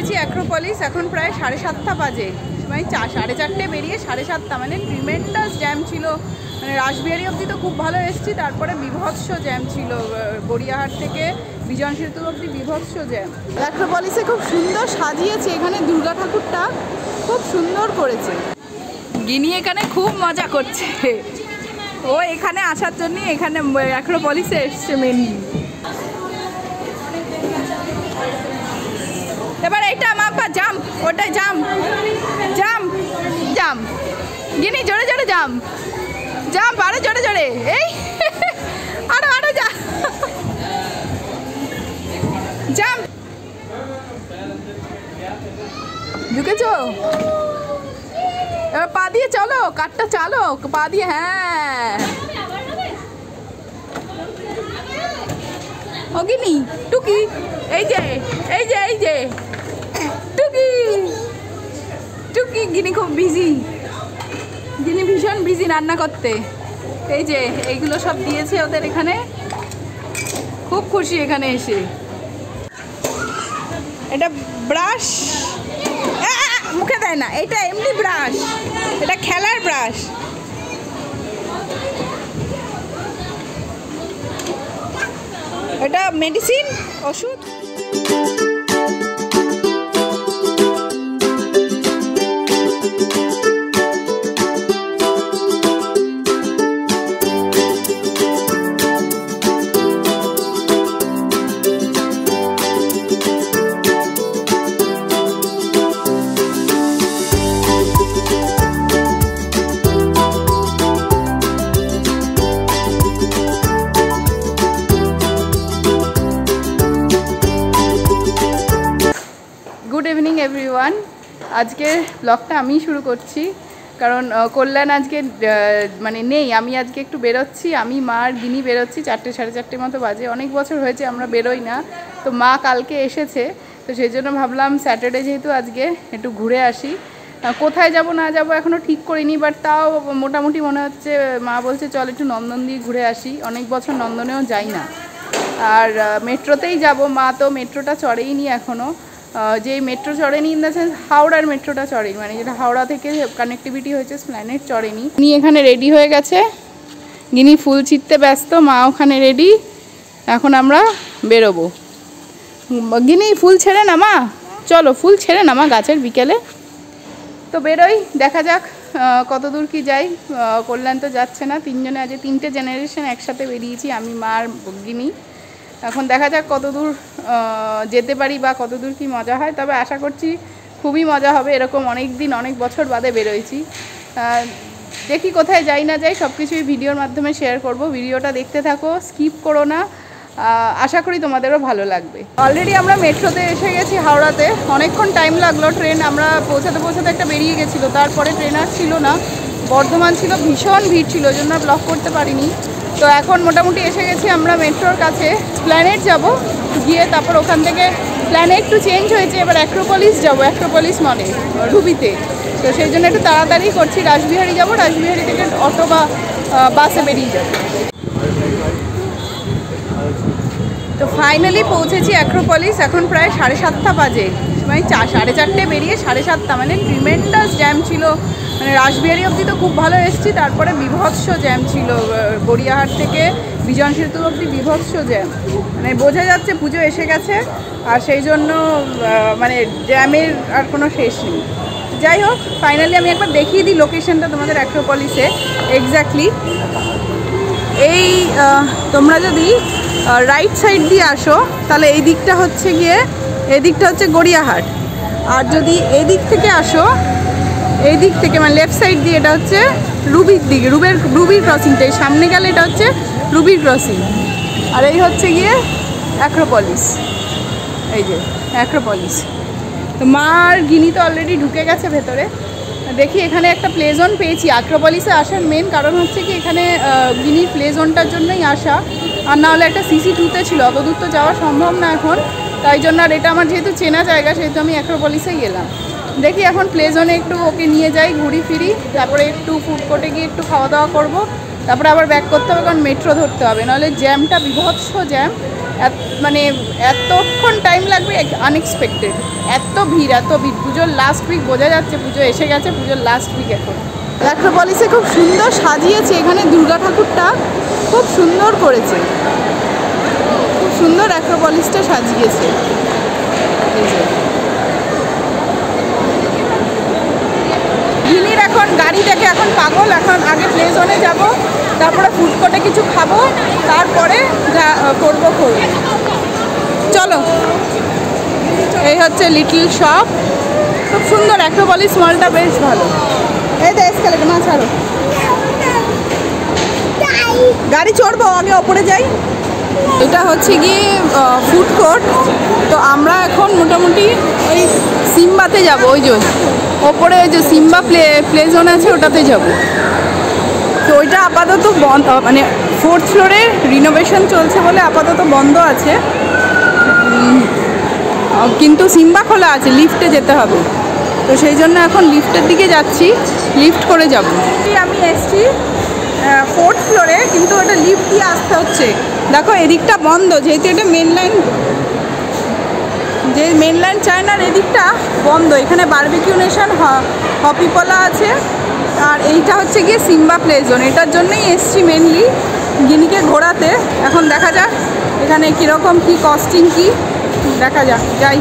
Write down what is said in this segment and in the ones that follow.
পৌঁছেছি অ্যাক্রোপলিস। এখন প্রায় 7:30 বাজে, মানে 4:30 বেরিয়ে 7:30, মানে ট্রিমেন্ডাস জ্যাম ছিল। মানে রাসবিহারি অবধি তো খুব ভালো এসেছি, তারপরে বিভৎস জ্যাম ছিল। গড়িয়াহাট থেকে বিজন সেতু অবধি বিভৎস জ্যাম। অ্যাক্রোপলিসে খুব সুন্দর সাজিয়েছে, এখানে দুর্গা ঠাকুরটা খুব সুন্দর করেছে। গিনি এখানে খুব মজা করছে, ও এখানে আসার জন্য এখানে অ্যাক্রোপলিসে এসছে মেনলি। এবার এইটা মাপা জাম্প, ওটা জাম্প জাম্প জাম্প, গিনি জোরে জোরে জাম্প জাম্প, আরো জোরে জোরে, এই আরো আরো যা জাম্প। ঢুকেছো? এবার পা দিয়ে চলো, কাঠটা চালো পা দিয়ে, হ্যাঁ। ও গিনি টুকি, এই যে এই যে এই যে টুকি টুকি। গিনি খুব বিজি, গিনি ভীষণ বিজি রান্না করতে। এই যে এইগুলো সব দিয়েছে ওদের এখানে, খুব খুশি এখানে এসে। এটা ব্রাশ, মুখে দেয় না, এটা এমনি ব্রাশ, এটা খেলার ব্রাশ। এটা মেডিসিন, ওষুধ। Good evening everyone. আজকের ব্লগটা আমি শুরু করছি, কারণ কল্যাণ আজকে মানে নেই। আমি আজকে একটু বেরোচ্ছি, আমি মা আর গিনি বেরোচ্ছি। 4টে 4:30 মতো বাজে। অনেক বছর হয়েছে আমরা বেরোই না, তো মা কালকে এসেছে, তো সেই জন্য ভাবলাম স্যাটারডে যেহেতু আজকে একটু ঘুরে আসি। কোথায় যাব না যাব এখনও ঠিক করিনি, বাট তাও মোটামুটি মনে হচ্ছে, মা বলছে চল একটু নন্দন দিয়ে ঘুরে আসি। অনেক বছর নন্দনেও যাই না। আর মেট্রোতেই যাব, মা তো মেট্রোটা চড়েইনি এখনও। যেই মেট্রো চড়েনি ইন দ্য সেন্স হাওড়ার মেট্রোটা চড়েনি, মানে যেটা হাওড়া থেকে কানেক্টিভিটি হয়েছে স্প্ল্যানেড চড়েনি। গিনি এখানে রেডি হয়ে গেছে, গিনি ফুল ছিঁড়তে ব্যস্ত, মা ওখানে রেডি। এখন আমরা বেরোবো। গিনি ফুল ছেড়ে না মা, চলো ফুল ছেড়ে না মা গাছের বিকেলে। তো বেরোই, দেখা যাক কত দূর কি যাই। কল্যাণ তো যাচ্ছে না, তিনজনে আজ 3টে জেনারেশন একসাথে বেরিয়েছি, আমি মা আর গিনি। এখন দেখা যাক কত দূর যেতে পারি বা কত দূর কী মজা হয়। তবে আশা করছি খুবই মজা হবে, এরকম অনেক দিন অনেক বছর বাদে বেরোইছি। দেখি কোথায় যাই না যাই, সব কিছুই ভিডিওর মাধ্যমে শেয়ার করব। ভিডিওটা দেখতে থাকো, স্কিপ করো না, আশা করি তোমাদেরও ভালো লাগবে। অলরেডি আমরা মেট্রোতে এসে গেছি হাওড়াতে, অনেকক্ষণ টাইম লাগলো। ট্রেন আমরা পৌঁছাতে পৌঁছাতে একটা বেরিয়ে গেছিলো, তারপরে ট্রেন আর ছিল না। বর্ধমান ছিল, ভীষণ ভিড় ছিল, ওই জন্য ব্লগ করতে পারিনি। তো এখন মোটামুটি এসে গেছি আমরা মেট্রোর কাছে। স্প্ল্যানেড যাব, গিয়ে তারপর ওখান থেকে প্ল্যানে একটু চেঞ্জ হয়েছে, এবার অ্যাক্রোপলিস যাব, অ্যাক্রোপলিস মানে রুবিতে। তো সেই জন্য একটু তাড়াতাড়ি করছি। রাসবিহারি যাব, রাসবিহারি থেকে অটো বা বাসে বেরিয়ে যাব। তো ফাইনালি পৌঁছেছি অ্যাক্রোপলিস। এখন প্রায় 7:30 বাজে, মানে 4:30 বেরিয়ে 7:30, মানে ট্রিমেন্ডাস জ্যাম ছিল। মানে রাসবিহারি অবধি তো খুব ভালো এসেছি, তারপরে বিভৎস জ্যাম ছিল। গড়িয়াহাট থেকে বিজন সেতু অবধি বিভৎস জ্যাম, মানে বোঝা যাচ্ছে পুজো এসে গেছে, আর সেই জন্য মানে জ্যামের আর কোনো শেষ নেই। যাই হোক, ফাইনালি আমি একবার দেখিয়ে দিই লোকেশনটা তোমাদের অ্যাক্রোপলিসে এক্স্যাক্টলি। এই তোমরা যদি রাইট সাইড দিয়ে আসো তাহলে এই দিকটা হচ্ছে গিয়ে, এই দিকটা হচ্ছে গড়িয়াহাট। আর যদি এই দিক থেকে আসো, এই দিক থেকে মানে লেফট সাইড দিয়ে, এটা হচ্ছে রুবির দিকে, রুবির ক্রসিংটা। সামনে গেলে এটা হচ্ছে রুবির ক্রসিং, আর এই হচ্ছে গিয়ে অ্যাক্রোপলিস। এই যে অ্যাক্রোপলিস। তো মা আর গিনি তো অলরেডি ঢুকে গেছে ভেতরে। দেখি এখানে একটা প্লে জোন পেয়েছি। অ্যাক্রোপলিসে আসার মেন কারণ হচ্ছে কি, এখানে গিনির প্লে জোনটার জন্যই আসা, আর না হলে একটা CC2-তে ছিল, অত দূর তো যাওয়া সম্ভব না এখন। তাই জন্য, আর এটা আমার যেহেতু চেনা জায়গা, সেহেতু আমি অ্যাক্রোপলিসেই গেলাম। দেখি এখন প্লে জোনে একটু ওকে নিয়ে যাই, ঘুরি ফিরি, তারপরে একটু ফুড কোর্টে গিয়ে একটু খাওয়া দাওয়া করবো, তারপরে আবার ব্যাক করতে হবে, কারণ মেট্রো ধরতে হবে, নাহলে জ্যামটা বিভৎস জ্যাম। মানে এতক্ষণ টাইম লাগবে আনএক্সপেক্টেড। এত ভিড় পুজোর লাস্ট উইক, বোঝা যাচ্ছে পুজো এসে গেছে, পুজোর লাস্ট উইক এখন। অ্যাক্রোপলিসে খুব সুন্দর সাজিয়েছে, এখানে দুর্গা ঠাকুরটা খুব সুন্দর করেছে, খুব সুন্দর অ্যাক্রোপলিসটা সাজিয়েছে। গিনির এখন গাড়ি দেখে এখন পাগল, এখন আগে প্লে জোনে যাব, তারপরে ফুড কোর্টে কিছু খাবো, তারপরে যা করবো। চলো, এই হচ্ছে লিটল শপ, খুব সুন্দর অ্যাক্রোপলিস মলটা, বেশ ভালো। এই তো এসকালেটর, না ছাড়ো, গাড়ি চড়বো, আগে ওপরে যাই। এটা হচ্ছে গিয়ে ফুড কোর্ট। তো আমরা এখন মোটামুটি ওই সিম্বাতে যাব, ওই যে ওপরে ওই যে সিম্বা প্লে জোন আছে ওটাতে যাব। তো ওইটা আপাতত বন্ধ, মানে 4th ফ্লোরে রিনোভেশন চলছে বলে আপাতত বন্ধ আছে, কিন্তু সিম্বা খোলা আছে, লিফটে যেতে হবে। তো সেই জন্য এখন লিফটের দিকে যাচ্ছি, লিফট করে যাব। আমি এসছি 4th ফ্লোরে, কিন্তু ওটা লিফট দিয়ে আসতে হচ্ছে। দেখো এদিকটা বন্ধ, যেহেতু এটা মেন লাইন চায়নার এদিকটা বন্ধ। এখানে বারবিকিউ নেশন, হপিপলা আছে, আর এইটা হচ্ছে গিয়ে সিম্বা প্লে জোন। এটার জন্যই এসছি মেনলি, গিনিকে ঘোরাতে। এখন দেখা যাক এখানে কীরকম কী কস্টিং কী, দেখা যাক, যাই।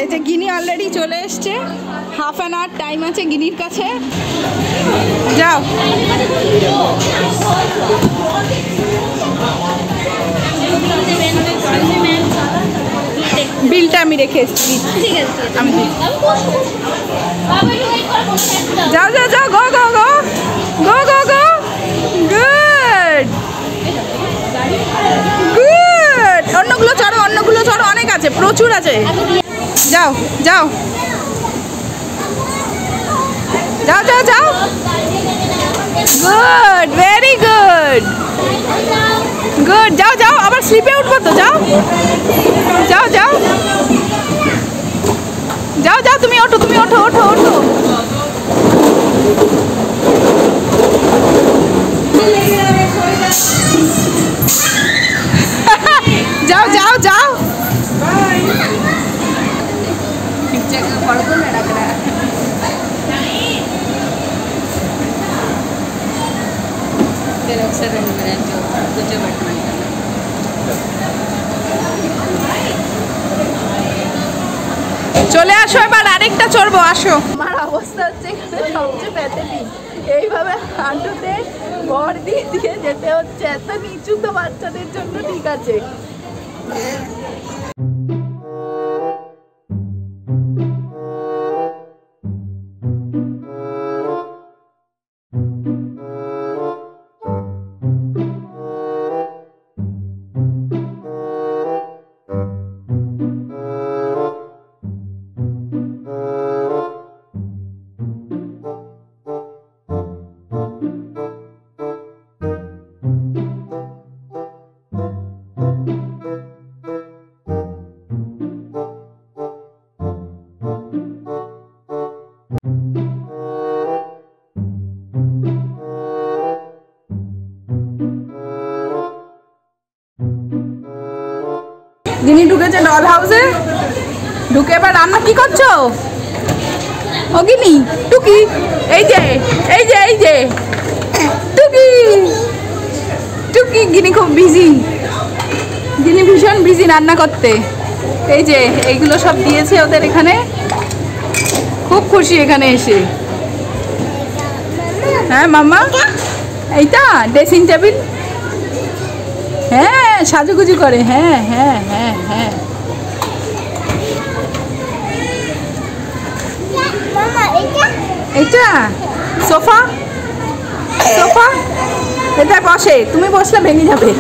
এই যে গিনি অলরেডি চলে এসছে, হাফ অ্যান আওয়ার টাইম আছে গিনির কাছে, যাও। বিলটা আমি রেখে এসেছি, আমি যাও যাও যাও, গো গো গো গো গো গো, গুড গুড। অন্যগুলো চড়ো, অনেক আছে, প্রচুর আছে, যাও যাও যাও যাও যাও, গুড, ভেরি গুড গুড। যাও যাও, আবার স্লিপে উঠবো তো, যাও যাও যাও যাও যাও, তুমি ওঠো, ওঠো ওঠো। যাও যাও যাও, চলে আসো, এবার আরেকটা চড়বো, আসো। আমার অবস্থা হচ্ছে এখানে সবচেয়ে প্যাথেটিক, এইভাবে হাঁটুতে ভর দিয়ে যেতে হচ্ছে, এত নিচু তো বাচ্চাদের জন্য ঠিক আছে। যিনি ঢুকেছে ডল হাউসে, ঢুকে এবার রান্না কি করছো? ও গিনি, টুকি, এই যে টুকি টুকি। গিনি খুব বিজি, গিনি ভীষণ বিজি রান্না করতে। এই যে এইগুলো সব দিয়েছে ওদের এখানে, খুব খুশি এখানে এসে। হ্যাঁ মাম্মা, এইটা ড্রেসিং টেবিল, হ্যাঁ সাজুগুজু করে, হ্যাঁ হ্যাঁ হ্যাঁ হ্যাঁ। এইটা সোফা, এটা বসে, তুমি বসলে ভেঙে যাবে।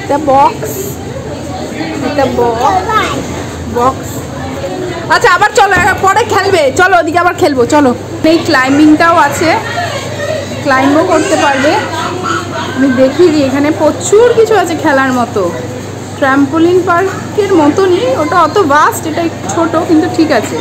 এটা বক্স, আচ্ছা আবার চলো, পরে খেলবে, চলো ওদিকে আবার খেলবো, চলো। এই ক্লাইম্বিংটাও আছে, ক্লাইম্বও করতে পারবে। আমি দেখিয়ে দিই, এখানে প্রচুর কিছু আছে খেলার মতো, ট্র্যাম্পোলিন পার্কের মতনই, ওটা অত ভাস্ট, এটা ছোট কিন্তু ঠিক আছে।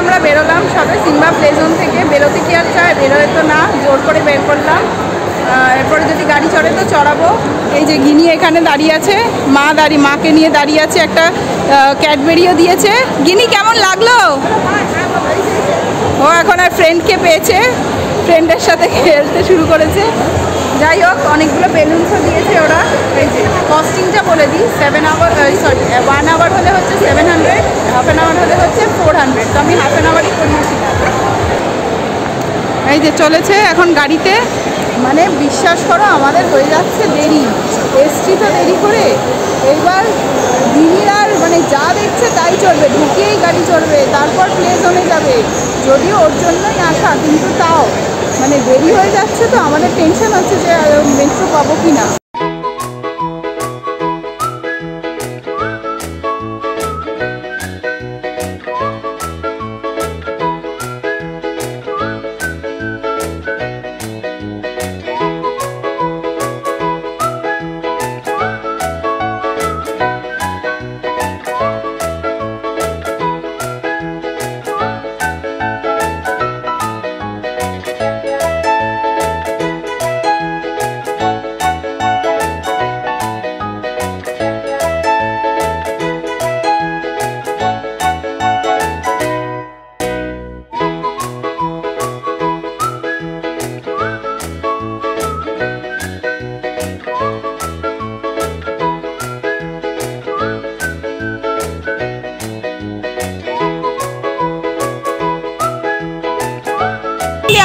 আমরা বেরোলাম সবে সিম্বা প্লে জোন থেকে। বেরোতে কি আর চায়, বেরোয় তো না, জোর করে বের করলাম। এরপরে যদি গাড়ি চড়ে তো চড়াবো। এই যে গিনি এখানে দাঁড়িয়ে আছে, মাকে নিয়ে দাঁড়িয়ে আছে, একটা ক্যাডবেরিও দিয়েছে। গিনি কেমন লাগলো? ও এখন আর ফ্রেন্ডকে পেয়েছে, ফ্রেন্ডের সাথে খেলতে শুরু করেছে। যাই হোক, অনেকগুলো বেলুনসও দিয়েছে ওরা। এই যে কস্টিংটা বলে দিই, 1 আওয়ার হলে হচ্ছে 700, হাফ অ্যান আওয়ার হলে হচ্ছে 400। তো আমি হাফ অ্যান আওয়ারই করিয়েছি। এই যে চলেছে এখন গাড়িতে। মানে বিশ্বাস করো আমাদের হয়ে যাচ্ছে দেরি, এসছি তো দেরি করে। এইবার দিদিরার মানে যা দেখছে তাই চলবে, ঢুকিয়েই গাড়ি চলবে, তারপর প্লে জোনে যাবে। যদিও ওর জন্যই আসা, কিন্তু তাও মানে দেরি হয়ে যাচ্ছে। তো আমাদের টেনশন হচ্ছে যে মেট্রো পাবো কি না।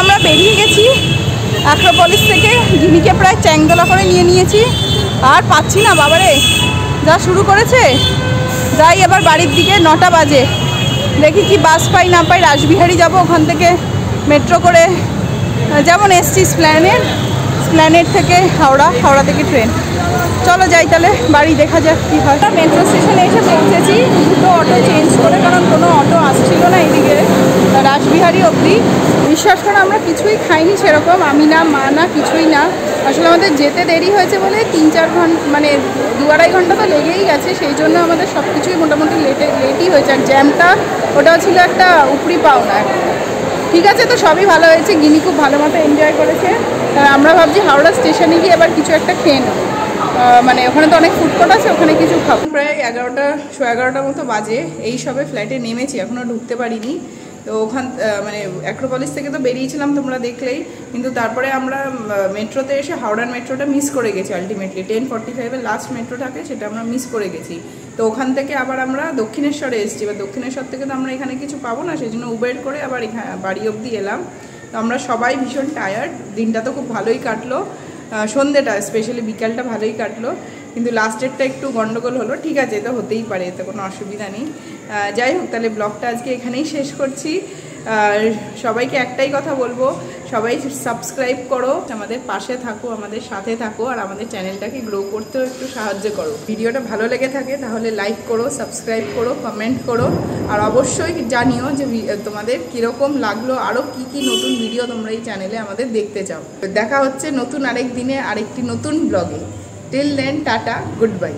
আমরা বেরিয়ে গেছি অ্যাক্রোপলিস থেকে। গিনিকে প্রায় চ্যাংদোলা করে নিয়ে নিয়েছি, আর পাচ্ছি না বাবারে, যা শুরু করেছে। যাই এবার বাড়ির দিকে, 9টা বাজে। দেখি কি বাস পাই না পাই। রাসবিহারি যাব, ওখান থেকে মেট্রো করে যেমন এসছি স্প্ল্যানেড থেকে হাওড়া থেকে ট্রেন। চলো যাই তাহলে বাড়ি, দেখা যাক কী হয়। মেট্রো স্টেশনে এসে পৌঁছেছি, দুটো অটো চেঞ্জ করে, কারণ কোনো অটো আসছিল না এইদিকে রাসবিহারি অবধি। বিশ্বাস করে আমরা কিছুই খাইনি সেরকম, আমি না, মা না, কিছুই না। আসলে আমাদের যেতে দেরি হয়েছে বলে 3-4 ঘন্টা, মানে 2-2.5 ঘন্টা তো লেগেই গেছে। সেই জন্য আমাদের সব কিছুই মোটামুটি লেটই হয়েছে। আর জ্যামটা ওটাও ছিল একটা উপরি পাওনা। ঠিক আছে, তো সবই ভালো হয়েছে। গিনি খুব ভালো মতো এনজয় করেছে। আমরা ভাবছি হাওড়া স্টেশনে গিয়ে এবার কিছু একটা খেয়ে নেব, মানে ওখানে তো অনেক ফুড কোর্ট আছে, ওখানে কিছু খাবো। প্রায় 11টার মতো বাজে, এই সবে ফ্ল্যাটে নেমেছি, এখনও ঢুকতে পারিনি। তো ওখান মানে অ্যাক্রোপলিস থেকে তো বেরিয়েছিলাম তোমরা দেখলেই, কিন্তু তারপরে আমরা মেট্রোতে এসে হাওড়ার মেট্রোটা মিস করে গেছি। আলটিমেটলি 10:45-এর লাস্ট মেট্রো থাকে, সেটা আমরা মিস করে গেছি। তো ওখান থেকে আবার আমরা দক্ষিণেশ্বরে এসেছি। এবার দক্ষিণেশ্বর থেকে তো আমরা এখানে কিছু পাবো না, সেই জন্য উবের করে আবার এখানে বাড়ি অবধি এলাম। তো আমরা সবাই ভীষণ টায়ার্ড। দিনটা তো খুব ভালোই কাটলো, সন্ধ্যেটা স্পেশালি বিকালটা ভালোই কাটলো, কিন্তু লাস্টেরটা একটু গন্ডগোল হলো। ঠিক আছে, এটা হতেই পারে, এতে কোনো অসুবিধা নেই। যাই হোক, তাহলে ব্লগটা আজকে এখানেই শেষ করছি। আর সবাইকে একটাই কথা বলবো, সবাই সাবস্ক্রাইব করো, আমাদের পাশে থাকো, আমাদের সাথে থাকো, আর আমাদের চ্যানেলটাকে গ্রো করতেও একটু সাহায্য করো। ভিডিওটা ভালো লেগে থাকে তাহলে লাইক করো, সাবস্ক্রাইব করো, কমেন্ট করো, আর অবশ্যই জানিও যে তোমাদের কীরকম লাগলো, আরও কী কী নতুন ভিডিও তোমরা এই চ্যানেলে আমাদের দেখতে চাও। দেখা হচ্ছে নতুন আরেক দিনে আরেকটি নতুন ব্লগে। Till then, tata, good bye.